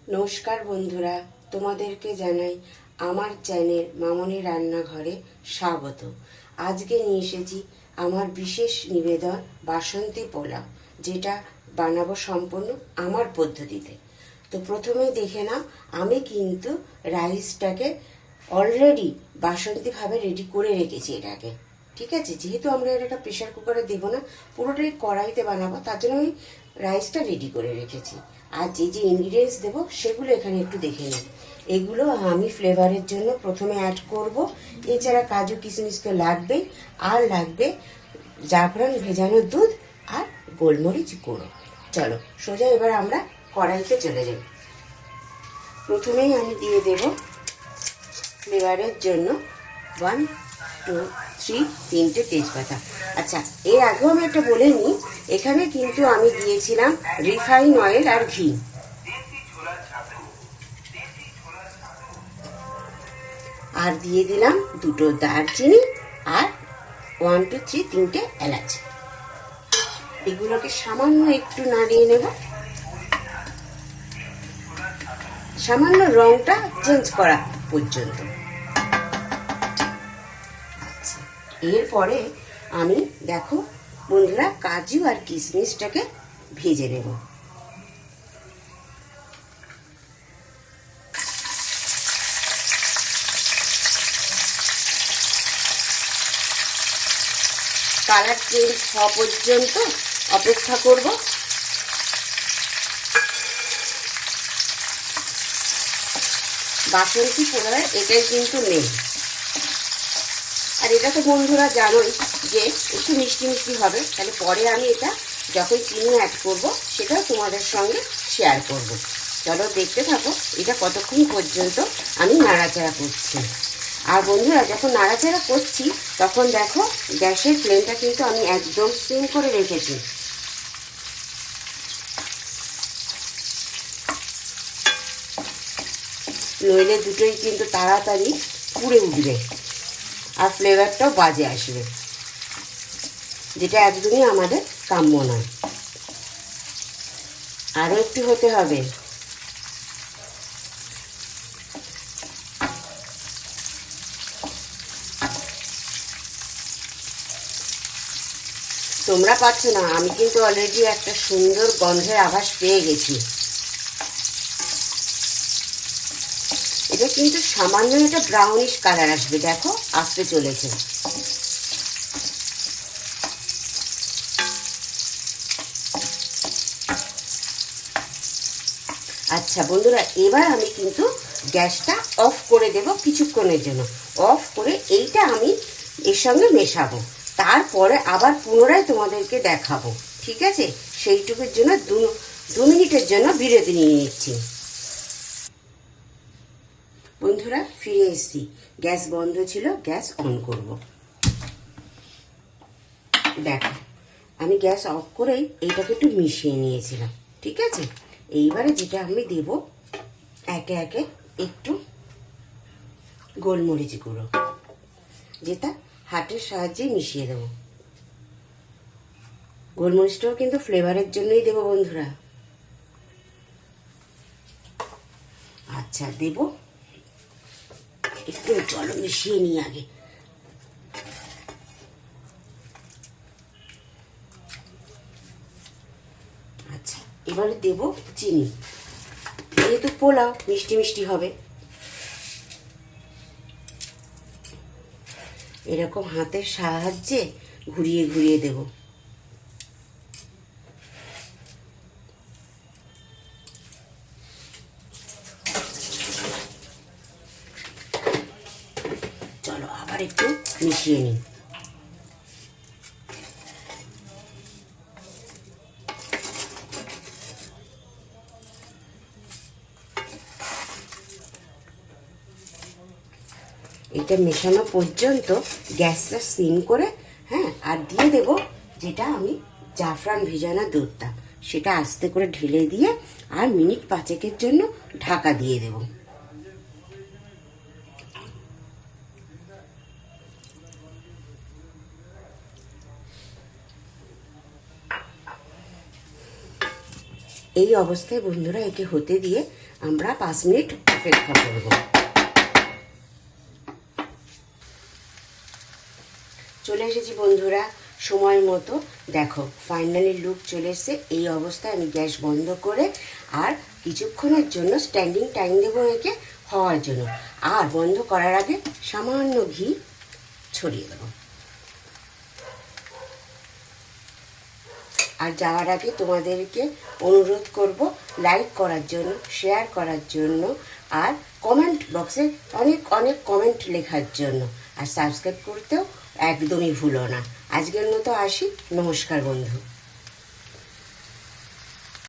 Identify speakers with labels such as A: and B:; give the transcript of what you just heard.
A: নমস্কার বন্ধুরা, তোমাদেরকে জানাই আমার চ্যানেল মামনি রান্নাঘরে স্বাগত। আজকে নিয়ে এসেছি আমার বিশেষ নিবেদন বাসন্তী পোলাও, যেটা বানাবো সম্পূর্ণ আমার পদ্ধতিতে। তো প্রথমেই দেখে নাও, আমি কিন্তু রাইসটাকে অলরেডি বাসন্তীভাবে রেডি করে রেখেছি এটাকে। ঠিক আছে, যেহেতু আমরা এটা প্রেশার কুকারে দেবো না, পুরোটাই কড়াইতে বানাবো, তার জন্য আমি রাইসটা রেডি করে রেখেছি। আর যে যে ইনগ্রিডিয়েন্টস দেবো সেগুলো এখানে একটু দেখে নিই। এগুলো আমি ফ্লেভারের জন্য প্রথমে অ্যাড করব। এছাড়া কাজু কিশমিশ তো লাগবেই, আর লাগবে জাফরান ভেজানো দুধ আর গোলমরিচ গুঁড়ো। চলো সোজা এবার আমরা কড়াইতে চলে যাই। প্রথমেই আমি দিয়ে দেব ফ্লেভারের জন্য 1 2 3 তিনটে তেজপাতা। আচ্ছা, এর আগেও আমি একটা বলে নিই, এখানে কিন্তু আমি দিয়েছিলাম রিফাইন অয়েল আর ঘি। আর দিয়ে দিলাম দুটো দারচিনি আর 1 2 3 তিনটে এলাচ। এগুলোকে সামান্য একটু নাড়িয়ে নেব, সামান্য রংটা চেঞ্জ করা পর্যন্ত। আচ্ছা, এরপরে আমি দেখো বন্ধুরা, কাজু আর কিশমিশটাকে ভেজে নেব। কালার চেঞ্জ হওয়া পর্যন্ত অপেক্ষা করব। বাসন্তী পোলাওয়ের এটাই কিন্তু নেই। আর এটা তো বন্ধুরা জানোই যে একটু মিষ্টি মিষ্টি হবে, তাহলে পরে আমি এটা যখন চিনি অ্যাড করব সেটাও তোমাদের সঙ্গে শেয়ার করব। চলো দেখতে থাকো এটা কতক্ষণ পর্যন্ত আমি নাড়াচাড়া করছি। আর বন্ধুরা, যখন নাড়াচাড়া করছি তখন দেখো গ্যাসের ফ্লেমটা কিন্তু আমি একদম সিম করে রেখেছি। নইলে দুটোই কিন্তু তাড়াতাড়ি পুড়ে উঠবে আর ফ্লেভারটাও বাজে আসবে, যেটা একদমই আমাদের কাম্য নয়। আরও একটু হতে হবে। তোমরা পাচ্ছ না, আমি কিন্তু অলরেডি একটা সুন্দর গন্ধের আভাস পেয়ে গেছি। এটা কিন্তু সামান্য একটা ব্রাউনিশ কালার আসবে, দেখো আসতে চলেছে। আচ্ছা বন্ধুরা, এবার আমি কিন্তু গ্যাসটা অফ করে দেব কিছুক্ষণের জন্য। অফ করে এইটা আমি এর সঙ্গে মেশাবো, তারপরে আবার পুনরায় তোমাদেরকে দেখাবো। ঠিক আছে, সেইটুকুর জন্য দু মিনিটের জন্য বিরতি নিয়ে নিচ্ছি। বন্ধুরা ফিরে এসেছি, গ্যাস বন্ধ ছিল, গ্যাস অন করব। দেখো আমি গ্যাস অফ করেই এইটাকে একটু মিশিয়ে নিয়েছিলাম। ঠিক আছে, এইবারে যেটা আমি দেব একে একে একটু গোলমরিচ গুঁড়ো, যেটা হাতের সাহায্যে মিশিয়ে দেব। গোলমরিচটাও কিন্তু ফ্লেভারের জন্যই দেবো বন্ধুরা। আচ্ছা দেব একটু, চলো মিশিয়ে নিই আগে। আচ্ছা এবারে দেব চিনি, যেহেতু পোলাও মিষ্টি মিষ্টি হবে। এরকম হাতের সাহায্যে ঘুরিয়ে ঘুরিয়ে দেব। চলো আবার একটু মিশিয়ে নিই। এটা মেশানো পর্যন্ত গ্যাসটা সিম করে, হ্যাঁ, আর দিয়ে দেব যেটা আমি জাফরান ভেজানো দুধটা, সেটা আস্তে করে ঢেলে দিয়ে আর মিনিট 5 জন্য ঢাকা দিয়ে দেব। এই অবস্থায় বন্ধুরা একে হতে দিয়ে আমরা 5 মিনিট অপেক্ষা করব। চলে এসেছি বন্ধুরা সময় মতো। দেখো ফাইনালি লুক চলে এসেছে। এই অবস্থায় আমি গ্যাস বন্ধ করে আর কিছুক্ষণের জন্য স্ট্যান্ডিং টাইম দেবো একে হওয়ার জন্য। আর বন্ধ করার আগে সামান্য ঘি ছড়িয়ে দেবো। আর যাওয়ার আগে তোমাদেরকে অনুরোধ করব লাইক করার জন্য, শেয়ার করার জন্য, আর কমেন্ট বক্সে অনেক অনেক কমেন্ট লেখার জন্য। আর সাবস্ক্রাইব করতেও একদমই ভুলো না। আজকের মতো আসি, নমস্কার বন্ধু।